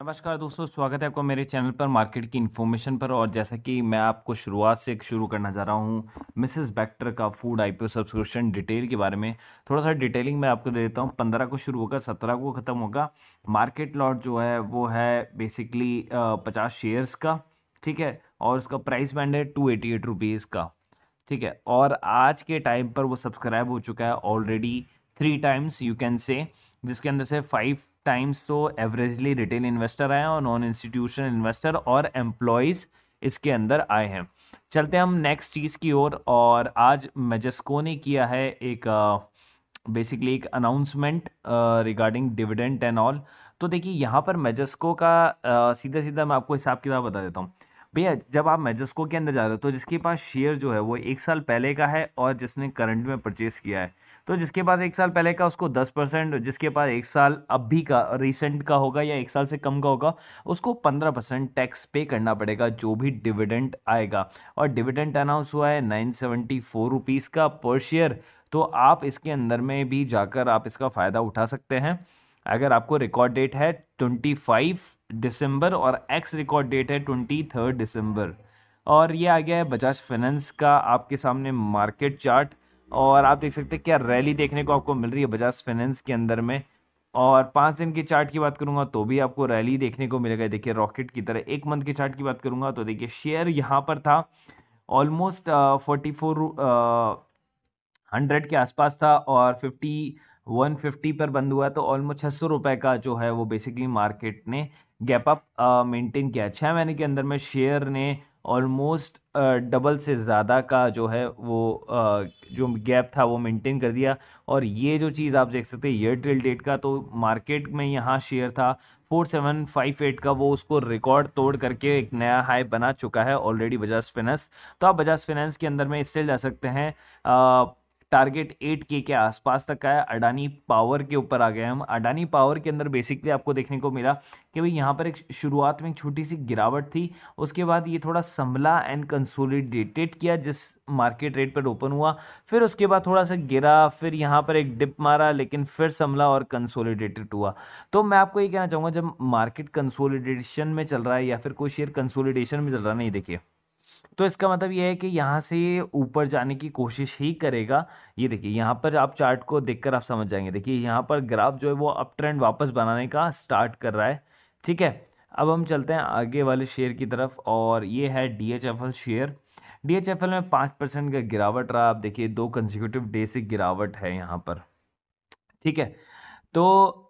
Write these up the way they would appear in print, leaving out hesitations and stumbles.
नमस्कार दोस्तों, स्वागत है आपका मेरे चैनल पर मार्केट की इन्फॉर्मेशन पर। और जैसा कि मैं आपको शुरुआत से शुरू करना चाह रहा हूँ मिसेस बैक्टर का फूड आईपीओ सब्सक्रिप्शन डिटेल के बारे में। थोड़ा सा डिटेलिंग मैं आपको दे देता हूँ। 15 को शुरू होगा, 17 को ख़त्म होगा। मार्केट लॉट जो है वो है बेसिकली 50 शेयर्स का, ठीक है। और उसका प्राइस बैंड है 288 रुपीज़ का, ठीक है। और आज के टाइम पर वो सब्सक्राइब हो चुका है already 3 times you can say, जिसके अंदर से 5 टाइम्स तो एवरेजली रिटेल इन्वेस्टर आए हैं और नॉन इंस्टीट्यूशनल इन्वेस्टर और एम्प्लॉयज़ इसके अंदर आए हैं। चलते हैं हम नेक्स्ट चीज़ की ओर। और आज मेजेस्को ने किया है एक बेसिकली एक announcement regarding dividend and all. तो देखिए यहाँ पर मेजेस्को का सीधा सीधा मैं आपको हिसाब किताब बता देता हूँ। भैया जब आप मेजेस्को के अंदर जा रहे हो तो जिसके पास शेयर जो है वो 1 साल पहले का है और जिसने करंट में परचेस किया है, तो जिसके पास 1 साल पहले का उसको 10%, जिसके पास 1 साल अभी का रिसेंट का होगा या 1 साल से कम का होगा उसको 15% टैक्स पे करना पड़ेगा जो भी डिविडेंड आएगा। और डिविडेंड अनाउंस हुआ है 974 रुपीज़ का पर शेयर। तो आप इसके अंदर में भी जाकर आप इसका फ़ायदा उठा सकते हैं। अगर आपको रिकॉर्ड डेट है 25 दिसंबर और एक्स रिकॉर्ड डेट है 23 दिसंबर। और ये आ गया है बजाज फाइनेंस का आपके सामने मार्केट चार्ट। और आप देख सकते हैं क्या रैली देखने को आपको मिल रही है बजाज फाइनेंस के अंदर में। और 5 दिन की चार्ट की बात करूंगा तो भी आपको रैली देखने को मिलेगा, देखिए रॉकेट की तरह। 1 मंथ की चार्ट की बात करूंगा तो देखिए शेयर यहाँ पर था ऑलमोस्ट 100 के आसपास था और 150 पर बंद हुआ। तो ऑलमोस्ट 600 रुपये का जो है वो बेसिकली मार्केट ने गैप अप मेंटेन किया। 6 महीने के अंदर में शेयर ने ऑलमोस्ट डबल से ज़्यादा का जो है वो जो गैप था वो मेंटेन कर दिया। और ये जो चीज़ आप देख सकते हैं ईयर टिल डेट का, तो मार्केट में यहाँ शेयर था 4758 का, वो उसको रिकॉर्ड तोड़ करके एक नया हाई बना चुका है ऑलरेडी बजाज फाइनेंस। तो आप बजाज फाइनेंस के अंदर में स्टिल जा सकते हैं। टारगेट 8K के आसपास तक का है। अडानी पावर के ऊपर आ गए हम। अडानी पावर के अंदर बेसिकली आपको देखने को मिला कि भाई यहाँ पर एक शुरुआत में एक छोटी सी गिरावट थी, उसके बाद ये थोड़ा संभला एंड कंसोलिडेटेड किया जिस मार्केट रेट पर ओपन हुआ। फिर उसके बाद थोड़ा सा गिरा, फिर यहाँ पर एक डिप मारा, लेकिन फिर संभला और कंसोलिडेटेड हुआ। तो मैं आपको ये कहना चाहूँगा जब मार्केट कंसोलिडेशन में चल रहा है या फिर कोई शेयर कंसोलिडेशन में चल रहा है, नहीं देखिए, तो इसका मतलब ये है कि यहाँ से ऊपर जाने की कोशिश ही करेगा। ये देखिए यहाँ पर आप चार्ट को देखकर आप समझ जाएंगे। देखिए यहाँ पर ग्राफ जो है वो अप ट्रेंड वापस बनाने का स्टार्ट कर रहा है, ठीक है। अब हम चलते हैं आगे वाले शेयर की तरफ और ये है DHFL शेयर। DHFL में 5% का गिरावट रहा। आप देखिए 2 कंसेक्यूटिव डे से गिरावट है यहाँ पर, ठीक है। तो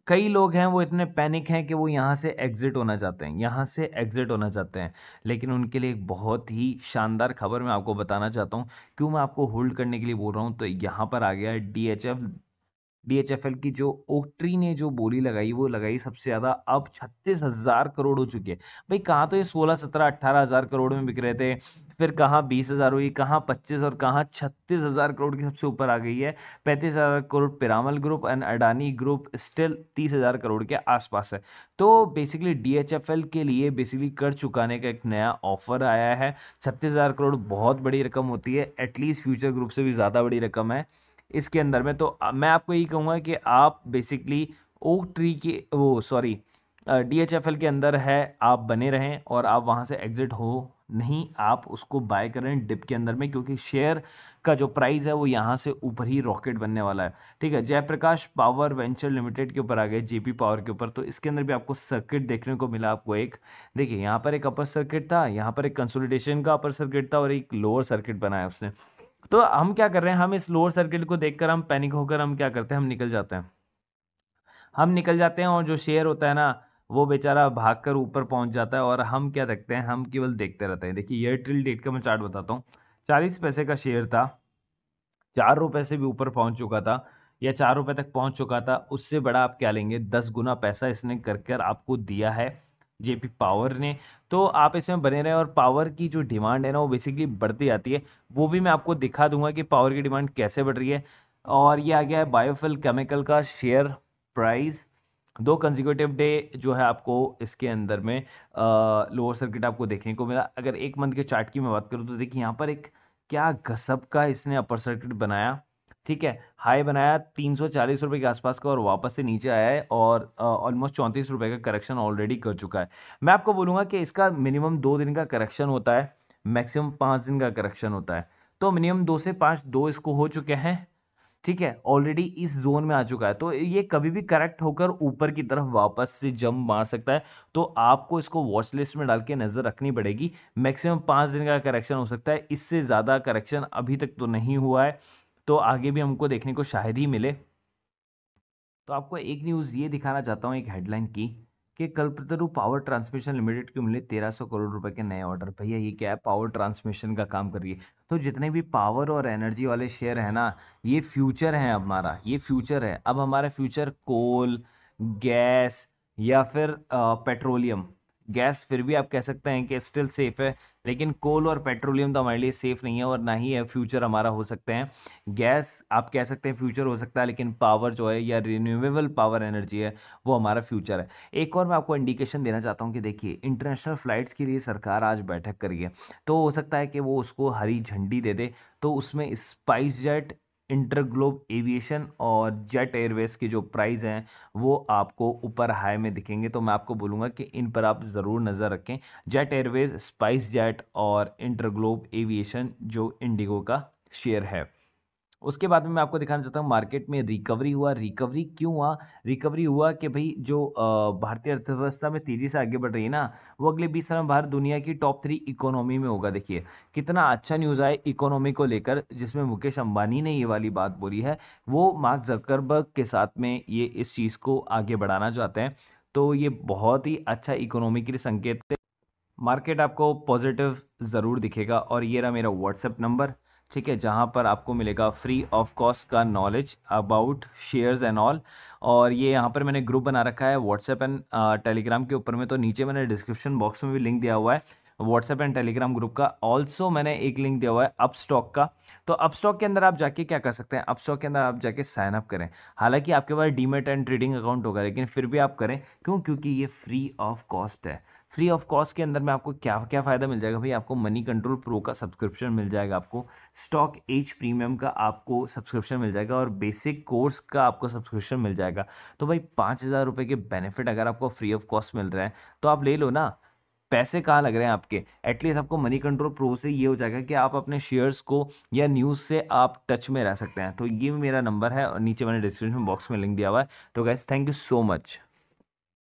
कई लोग हैं वो इतने पैनिक हैं कि वो यहाँ से एग्जिट होना चाहते हैं, यहाँ से एग्जिट होना चाहते हैं। लेकिन उनके लिए एक बहुत ही शानदार खबर मैं आपको बताना चाहता हूँ। क्यों मैं आपको होल्ड करने के लिए बोल रहा हूँ, तो यहाँ पर आ गया है DHFL की जो ओक्ट्री ने जो बोली लगाई वो लगाई सबसे ज़्यादा, अब 36,000 करोड़ हो चुके हैं। भाई कहाँ तो ये 16, 17, 18 हज़ार करोड़ में बिक रहे थे, फिर कहाँ 20,000 हुई, कहाँ 25 और कहाँ 36,000 करोड़ की सबसे ऊपर आ गई है। 35,000 crore Piramal group and Adani group still 30,000 crore के आसपास है। तो बेसिकली DHFL के लिए बेसिकली कर चुकाने का एक नया ऑफर आया है। 36,000 करोड़ बहुत बड़ी रकम होती है, एटलीस्ट फ्यूचर ग्रुप से भी ज़्यादा बड़ी रकम है इसके अंदर में। तो मैं आपको यही कहूँगा कि आप बेसिकली ओक ट्री की वो सॉरी DHFL के अंदर है, आप बने रहें और आप वहाँ से एग्जिट हो नहीं, आप उसको बाय करें डिप के अंदर में, क्योंकि शेयर का जो प्राइस है वो यहाँ से ऊपर ही रॉकेट बनने वाला है, ठीक है। जयप्रकाश पावर वेंचर लिमिटेड के ऊपर आ गए, JP पावर के ऊपर। तो इसके अंदर भी आपको सर्किट देखने को मिला। आपको एक देखिए यहाँ पर एक अपर सर्किट था, यहाँ पर एक कंसोलिडेशन का अपर सर्किट था और एक लोअर सर्किट बनाया उसने। तो हम क्या कर रहे हैं, हम इस लोअर सर्किट को देखकर हम पैनिक होकर हम क्या करते हैं, हम निकल जाते हैं। हम निकल जाते हैं और जो शेयर होता है ना वो बेचारा भागकर ऊपर पहुंच जाता है और हम क्या देखते हैं, हम केवल देखते रहते हैं। देखिए एयरटेल डेट का मैं चार्ट बताता हूँ। 40 पैसे का शेयर था, 4 रुपए से भी ऊपर पहुंच चुका था या 4 रुपए तक पहुंच चुका था। उससे बड़ा आप क्या लेंगे, 10 गुना पैसा इसने कर कर आपको दिया है JP पावर ने। तो आप इसमें बने रहें और पावर की जो डिमांड है ना वो बेसिकली बढ़ती जाती है। वो भी मैं आपको दिखा दूंगा कि पावर की डिमांड कैसे बढ़ रही है। और ये आ गया है बायोफिल केमिकल का शेयर प्राइस। 2 कंसेक्यूटिव डे जो है आपको इसके अंदर में लोअर सर्किट आपको देखने को मिला। अगर 1 मंथ के चार्ट की मैं बात करूँ तो देखिए यहाँ पर एक क्या गजब का इसने अपर सर्किट बनाया, ठीक है, हाई बनाया 340 रुपये के आसपास का और वापस से नीचे आया है और ऑलमोस्ट 34 रुपये का करेक्शन ऑलरेडी कर चुका है। मैं आपको बोलूँगा कि इसका मिनिमम 2 दिन का करेक्शन होता है, मैक्सिमम 5 दिन का करेक्शन होता है। तो मिनिमम 2 से 5, 2 इसको हो चुके हैं, ठीक है, ऑलरेडी इस जोन में आ चुका है, तो ये कभी भी करेक्ट होकर ऊपर की तरफ वापस से जंप मार सकता है। तो आपको इसको वॉच लिस्ट में डाल के नज़र रखनी पड़ेगी। मैक्सिमम 5 दिन का करेक्शन हो सकता है, इससे ज़्यादा करेक्शन अभी तक तो नहीं हुआ है, तो आगे भी हमको देखने को शायद ही मिले। तो आपको एक न्यूज़ ये दिखाना चाहता हूँ, एक हेडलाइन की, कि कल्पतरु पावर ट्रांसमिशन लिमिटेड को मिले 1300 करोड़ रुपए के नए ऑर्डर। भैया ये क्या है, पावर ट्रांसमिशन का काम कर रही है। तो जितने भी पावर और एनर्जी वाले शेयर है ना, ये फ्यूचर है हमारा, ये फ्यूचर है। अब हमारा फ्यूचर कोल, गैस या फिर पेट्रोलियम। गैस फिर भी आप कह सकते हैं कि स्टिल सेफ है, लेकिन कोल और पेट्रोलियम तो हमारे लिए सेफ नहीं है और ना ही है फ्यूचर हमारा हो सकते हैं। गैस आप कह सकते हैं फ्यूचर हो सकता है, लेकिन पावर जो है या रिन्यूएबल पावर एनर्जी है वो हमारा फ्यूचर है। एक और मैं आपको इंडिकेशन देना चाहता हूँ कि देखिए, इंटरनेशनल फ्लाइट्स के लिए सरकार आज बैठक करी है, तो हो सकता है कि वो उसको हरी झंडी दे दे। तो उसमें स्पाइस जेट, इंटरग्लोब एविएशन और जेट एयरवेज की जो प्राइस हैं वो आपको ऊपर हाई में दिखेंगे। तो मैं आपको बोलूँगा कि इन पर आप ज़रूर नज़र रखें, जेट एयरवेज, स्पाइस जेट और इंटरग्लोब एविएशन जो इंडिगो का शेयर है। उसके बाद में मैं आपको दिखाना चाहता हूँ, मार्केट में रिकवरी हुआ। रिकवरी क्यों हुआ? रिकवरी हुआ कि भाई जो भारतीय अर्थव्यवस्था में तेजी से आगे बढ़ रही है ना, वो अगले 20 साल में भारत दुनिया की टॉप 3 इकोनॉमी में होगा। देखिए कितना अच्छा न्यूज़ आया इकोनॉमी को लेकर, जिसमें मुकेश अंबानी ने ये वाली बात बोली है। वो मार्क जकरबर्ग के साथ में ये इस चीज़ को आगे बढ़ाना चाहते हैं, तो ये बहुत ही अच्छा इकोनॉमी के लिए संकेत है। मार्केट आपको पॉजिटिव ज़रूर दिखेगा। और ये रहा मेरा व्हाट्सएप नंबर, ठीक है, जहाँ पर आपको मिलेगा फ्री ऑफ कॉस्ट का knowledge about shares and all. और ये यहाँ पर मैंने ग्रुप बना रखा है व्हाट्सएप एंड टेलीग्राम के ऊपर में, तो नीचे मैंने डिस्क्रिप्शन बॉक्स में भी लिंक दिया हुआ है व्हाट्सएप एंड टेलीग्राम ग्रुप का। ऑल्सो मैंने एक लिंक दिया हुआ है अपस्टॉक का। तो अपस्टॉक के अंदर आप जाके क्या कर सकते हैं, अपस्टॉक के अंदर आप जाके साइन अप करें। हालांकि आपके पास डीमेट एंड ट्रेडिंग अकाउंट होगा, लेकिन फिर भी आप करें। क्यों? क्योंकि ये फ्री ऑफ कॉस्ट है। फ्री ऑफ कॉस्ट के अंदर में आपको क्या क्या फ़ायदा मिल जाएगा भाई? आपको मनी कंट्रोल प्रो का सब्सक्रिप्शन मिल जाएगा, आपको स्टॉक एज प्रीमियम का आपको सब्सक्रिप्शन मिल जाएगा और बेसिक कोर्स का आपको सब्सक्रिप्शन मिल जाएगा। तो भाई 5,000 रुपये के बेनिफिट अगर आपको फ्री ऑफ कॉस्ट मिल रहे हैं तो आप ले लो ना। पैसे कहाँ लग रहे हैं आपके? एटलीस्ट आपको मनी कंट्रोल प्रो से ये हो जाएगा कि आप अपने शेयर्स को या न्यूज़ से आप टच में रह सकते हैं। तो ये मेरा नंबर है और नीचे मैंने डिस्क्रिप्शन बॉक्स में लिंक दिया हुआ है। तो guys thank you so much.